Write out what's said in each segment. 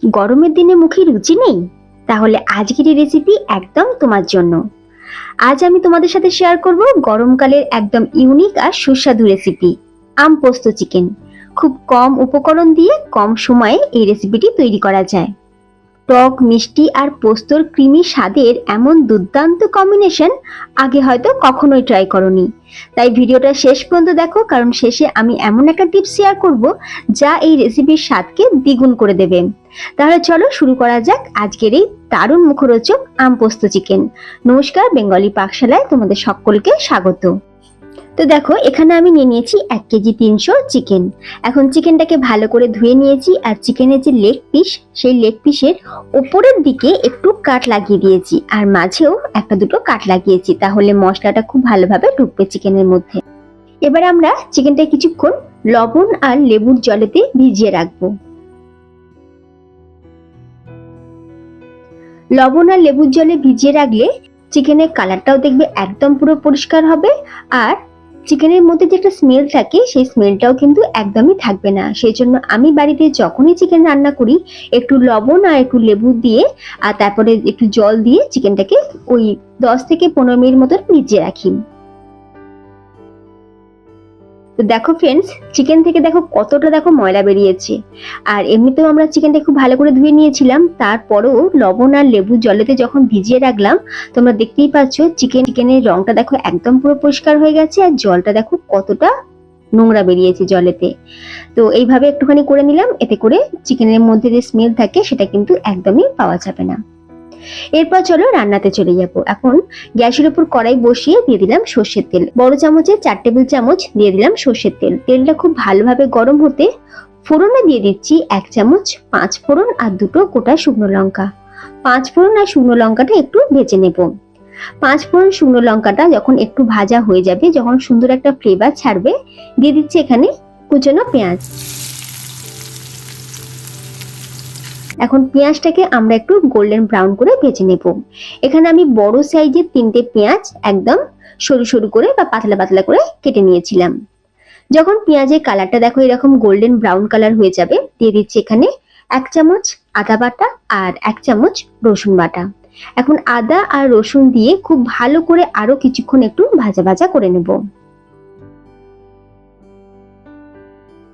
গরমের দিনে মুখে রুচি নেই? তাহলে আজকের এই রেসিপি একদম তোমার জন্য। আজ আমি তোমাদের সাথে শেয়ার করব গরমকালের একদম ইউনিক আর সুস্বাদু রেসিপি, আম পোস্ত চিকেন। খুব কম উপকরণ দিয়ে কম সময়ে এই রেসিপিটি তৈরি করা যায়। টক, মিষ্টি আর পোস্তর ক্রিমি স্বাদের এমন দুর্দান্ত কম্বিনেশন আগে হয়তো কখনোই ট্রাই করোনি। তাই ভিডিওটা শেষ পর্যন্ত দেখো, কারণ শেষে আমি এমন একটা টিপস শেয়ার করব যা এই রেসিপির স্বাদকে দ্বিগুণ করে দেবে। তাহলে চলো শুরু করা যাক আজকের এই দারুণ মুখরোচক আম পোস্ত চিকেন। নমস্কার, বেঙ্গলি পাকশালায় তোমাদের সকলকে স্বাগত। তো দেখো, এখানে আমি নিয়ে নিয়েছি 1 কেজি 300 চিকেন। এখন চিকেনটাকে ভালো করে ধুয়ে নিয়েছি, আর চিকেনের যে লেগ পিস, সেই লেগ পিসের উপরের দিকে একটু কাট লাগিয়ে দিয়েছি, আর মাঝেও একটা দুটো কাট লাগিয়েছি, তাহলে মশলাটা খুব ভালোভাবে ঢুকবে চিকেনের মধ্যে। এবার আমরা চিকেনটা কিছুক্ষণ লবণ আর লেবুর জলেতে ভিজিয়ে রাখবো। লবণ আর লেবুর জলে ভিজিয়ে রাখলে চিকেনের কালারটাও দেখবে একদম পুরো পরিষ্কার হবে, আর চিকেনের মধ্যে যে একটা স্মেল থাকে সেই স্মেলটাও কিন্তু একদমই থাকবে না। সেই জন্য আমি বাড়িতে যখনই চিকেন রান্না করি একটু লবণ আর একটু লেবু দিয়ে আর তারপরে একটু জল দিয়ে চিকেনটাকে ওই 10 থেকে 15 মিনিট মতো ভিজিয়ে রাখি। তো দেখো ফ্রেন্ডস, চিকেন থেকে দেখো কতটা দেখো ময়লা বেরিয়েছে। আর এমনিতেও আমরা চিকেনটা খুব ভালো করে ধুয়ে নিয়েছিলাম, তারপরেও লবণ আর লেবু জলেতে যখন ভিজিয়ে রাখলাম, তোমরা দেখতেই পাচ্ছ চিকেনের রংটা দেখো একদম পুরো পরিষ্কার হয়ে গেছে, আর জলটা দেখো কতটা নোংরা বেরিয়েছে জলেতে। তো এইভাবে একটুখানি করে নিলাম, এতে করে চিকেনের মধ্যে যে স্মেল থাকে সেটা কিন্তু একদমই পাওয়া যাবে না। এরপর চলো রান্নাতে চলে যাব। এখন গ্যাসের উপর কড়াই বসিয়ে দিয়ে দিলাম সর্ষের তেল। বড় চামচে 4 টেবিল চামচ দিয়ে দিলাম সর্ষের তেল। তেলটা খুব ভালোভাবে গরম হতে ফোড়নে দিয়ে দিচ্ছি 1 চামচ 5 ফোড়ন আর 2টো গোটা শুকনো লঙ্কা। 5 ফোড়ন আর শুকনো লঙ্কাটা একটু ভেজে নেব। 5 ফোড়ন শুকনো লঙ্কাটা যখন একটু ভাজা হয়ে যাবে, যখন সুন্দর একটা ফ্লেভার ছাড়বে, দিয়ে দিচ্ছি এখানে কুচনো পেঁয়াজ। এখন পেঁয়াজটাকে আমরা একটু গোল্ডেন ব্রাউন করে ভেজে নেব। এখানে আমি বড় সাইজের 3টে পেঁয়াজ একদম সরু সরু করে বা পাতলা পাতলা করে কেটে নিয়েছিলাম। যখন পেঁয়াজের কালারটা দেখো এরকম গোল্ডেন ব্রাউন কালার হয়ে যাবে, দিয়ে দিচ্ছি এখানে 1 চামচ আদা বাটা আর 1 চামচ রসুন বাটা। এখন আদা আর রসুন দিয়ে খুব ভালো করে আরো কিছুক্ষণ একটু ভাজা ভাজা করে নেব।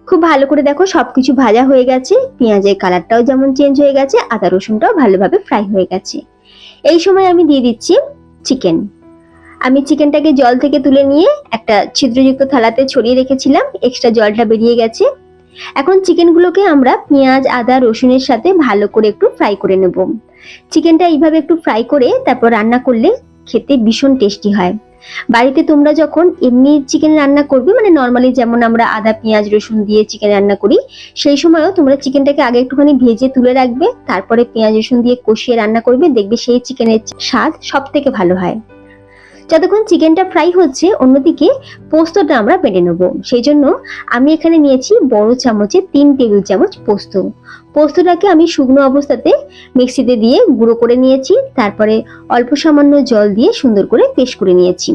খুব ভালো করে দেখো সবকিছু ভাজা হয়ে গেছে, পেঁয়াজের কালারটাও যেমন চেঞ্জ হয়ে গেছে, আদা রসুনটাও ভালোভাবে ফ্রাই হয়ে গেছে। এই সময় আমি দিয়ে দিচ্ছি চিকেন। আমি চিকেনটাকে জল থেকে তুলে নিয়ে একটা ছিদ্রযুক্ত থালাতে ছড়িয়ে রেখেছিলাম, এক্সট্রা জলটা বেরিয়ে গেছে। এখন চিকেনগুলোকে আমরা পেঁয়াজ আদা রসুনের সাথে ভালো করে একটু ফ্রাই করে নেব। চিকেনটা এইভাবে একটু ফ্রাই করে তারপর রান্না করলে খেতে ভীষণ টেস্টি হয়। বাড়িতে তোমরা যখন এমনি চিকেন রান্না করবে, মানে নর্মালি যেমন আমরা আদা পেঁয়াজ রসুন দিয়ে চিকেন রান্না করি, সেই সময়ও তোমরা চিকেনটাকে আগে একটুখানি ভেজে তুলে রাখবে, তারপরে পেঁয়াজ রসুন দিয়ে কষিয়ে রান্না করবে, দেখবে সেই চিকেনের স্বাদ সব থেকে ভালো হয়। যতক্ষণ চিকেনটা ফ্রাই হচ্ছে, অন্যদিকে পোস্তটা আমরা বেটে নেব। সেই জন্য আমি এখানে নিয়েছি বড় চামচে 3 টেবিল চামচ পোস্ত। পোস্তটাকে আমি শুকনো অবস্থাতে মিক্সিতে দিয়ে গুঁড়ো করে নিয়েছি, তারপরে অল্প সামান্য জল দিয়ে সুন্দর করে পেস্ট করে নিয়েছি।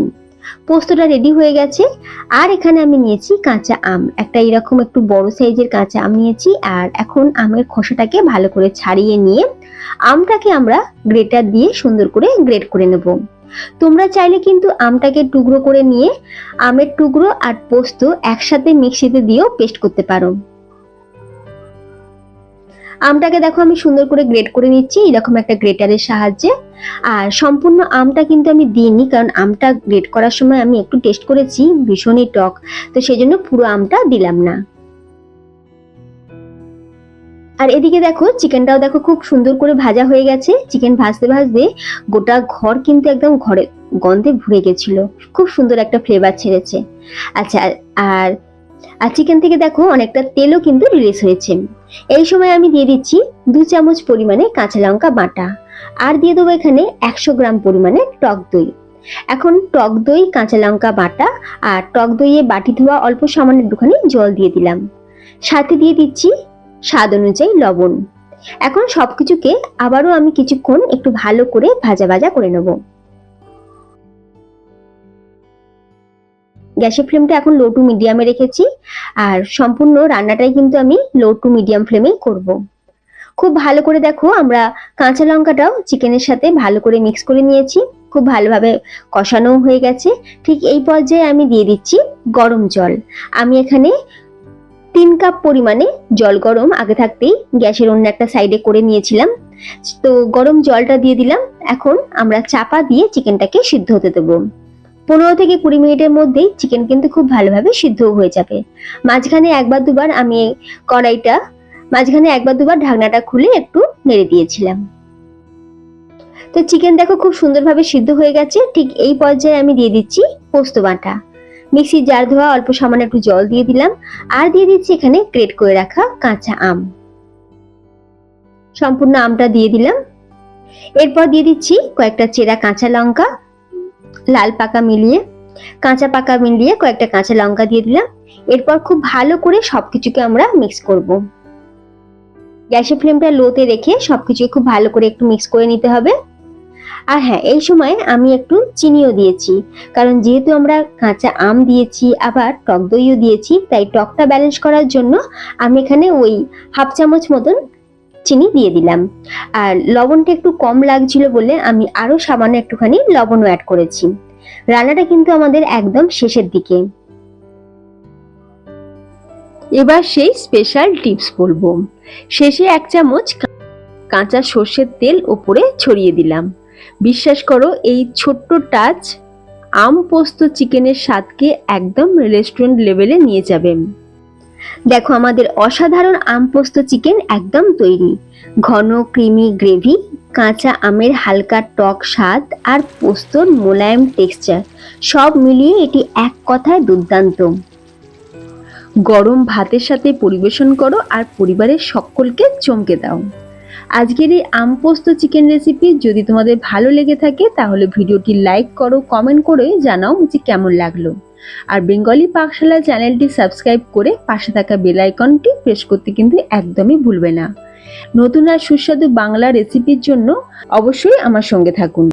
পোস্তটা রেডি হয়ে গেছে। আর এখানে আমি নিয়েছি কাঁচা আম, একটা এরকম একটু বড় সাইজের কাঁচা আম নিয়েছি। আর এখন আমের খোসাটাকে ভালো করে ছাড়িয়ে নিয়ে আমটাকে আমরা গ্রেটার দিয়ে সুন্দর করে গ্রেট করে নেব। তোমরা চাইলে কিন্তু আমটাকে টুকরো করে নিয়ে আমের টুকরো আর পোস্ত একসাথে মিক্সিতে দিয়েও পেস্ট করতে পারো। আমটাকে দেখো আমি সুন্দর করে গ্রেট করে নিচ্ছি এরকম একটা গ্রেটারের সাহায্যে। আর সম্পূর্ণ আমটা কিন্তু আমি দিইনি, কারণ আমটা গ্রেট করার সময় আমি একটু টেস্ট করেছি, ভীষণই টক, তো সেই জন্য পুরো আমটা দিলাম না। আর এদিকে দেখো চিকেনটাও দেখো খুব সুন্দর করে ভাজা হয়ে গেছে। চিকেন ভাজতে ভাজতে গোটা ঘর কিন্তু একদম ঘরে গন্ধে ভরে গেছিল, খুব সুন্দর একটা ফ্লেভার ছেড়েছে। আচ্ছা, আর আর চিকেন থেকে দেখো অনেকটা তেলও কিন্তু রিলিজ হয়েছে। এই সময় আমি দিয়ে দিচ্ছি 2 চামচ পরিমাণে কাঁচা লঙ্কা বাটা, আর দিয়ে দেবো এখানে 100 গ্রাম পরিমাণে টক দই। এখন টক দই, কাঁচা লঙ্কা বাটা আর টক দইয়ে বাটি ধোয়া অল্প সামান্য একটুখানি জল দিয়ে দিলাম, সাথে দিয়ে দিচ্ছি স্বাদ অনুযায়ী লবণ। এখন সবকিছুকে আবারও আমি কিছুক্ষণ একটু ভালো করে ভাজা ভাজা করে নেব। গ্যাসের ফ্লেমটা এখন লো টু মিডিয়ামে রেখেছি, আর সম্পূর্ণ রান্নাটাই কিন্তু আমি লো টু মিডিয়াম ফ্লেমেই করব। খুব ভালো করে দেখো আমরা কাঁচা লঙ্কাটাও চিকেনের সাথে ভালো করে মিক্স করে নিয়েছি, খুব ভালোভাবে কষানো হয়ে গেছে। ঠিক এই পর্যায়ে আমি দিয়ে দিচ্ছি গরম জল। আমি এখানে 3 কাপ পরিমাণে জল গরম আগে থাকতেই গ্যাসের অন্য একটা সাইডে করে নিয়েছিলাম, তো গরম জলটা দিয়ে দিলাম। এখন আমরা চাপা দিয়ে চিকেনটাকে সিদ্ধ হতে দেবো। 15 থেকে 20 মিনিটের মধ্যেই চিকেন কিন্তু খুব ভালোভাবে সিদ্ধ হয়ে যাবে। মাঝখানে একবার দুবার আমি ঢাকনাটা খুলে একটু নেড়ে দিয়েছিলাম। তো চিকেন দেখো খুব সুন্দরভাবে সিদ্ধ হয়ে গেছে। ঠিক এই পর্যায়ে আমি দিয়ে দিচ্ছি পোস্ত বাটা। মিক্সির জার ধোয়া অল্প সামান্য একটু জল দিয়ে দিলাম, আর দিয়ে দিচ্ছি এখানে গ্রেট করে রাখা কাঁচা আম। সম্পূর্ণ আমটা দিয়ে দিলাম। এরপর দিয়ে দিচ্ছি কয়েকটা চেরা কাঁচা লঙ্কা, কাঁচা পাকা মিলিয়ে কয়েকটা কাঁচা লঙ্কা দিয়ে দিলাম। এরপর খুব ভালো করে সবকিছুকে আমরা মিক্স করব। গ্যাসের ফ্লেমটা লোতে রেখে সবকিছুকে খুব ভালো করে একটু মিক্স করে নিতে হবে। আর হ্যাঁ, এই সময় আমি একটু চিনিও দিয়েছি, কারণ যেহেতু আমরা কাঁচা আম দিয়েছি আবার টক দইও দিয়েছি, তাই টকটা ব্যালেন্স করার জন্য আমি এখানে ওই 1/2 চামচ মতন চিনি দিয়ে দিলাম। আর লবণটা একটু কম লাগছিল বলে আমি আরো সামান্য একটুখানি লবণও অ্যাড করেছি। রান্নাটা কিন্তু আমাদের একদম শেষের দিকে। এবার সেই স্পেশাল টিপস বলবো। শেষে 1 চামচ কাঁচা সর্ষের তেল ওপরে ছড়িয়ে দিলাম। বিশ্বাস করো, এই ছোট্ট টাচ আম পোস্ত চিকেনের স্বাদকে একদম রেস্টুরেন্ট লেভেলে নিয়ে যাবে। দেখো আমাদের অসাধারণ আম পোস্ত চিকেন একদম তৈরি। ঘন ক্রিমি গ্রেভি, কাঁচা আমের হালকা টক স্বাদ আর পোস্তর মোলায়েম টেক্সচার, সব মিলিয়ে এটি এক কথায় দুর্দান্ত। গরম ভাতের সাথে পরিবেশন করো আর পরিবারের সকলকে চমকে দাও। আজকের এই আম পোস্ত চিকেন রেসিপি যদি তোমাদের ভালো লেগে থাকে তাহলে ভিডিওটি লাইক করো, কমেন্ট করে জানাও যে কেমন লাগলো। আর বেঙ্গলি পাকশালা চ্যানেলটি সাবস্ক্রাইব করে পাশে থাকা বেল আইকনটি প্রেস করতে কিন্তু একদমই ভুলবে না। নতুন আর সুস্বাদু বাংলা রেসিপির জন্য অবশ্যই আমার সঙ্গে থাকুন।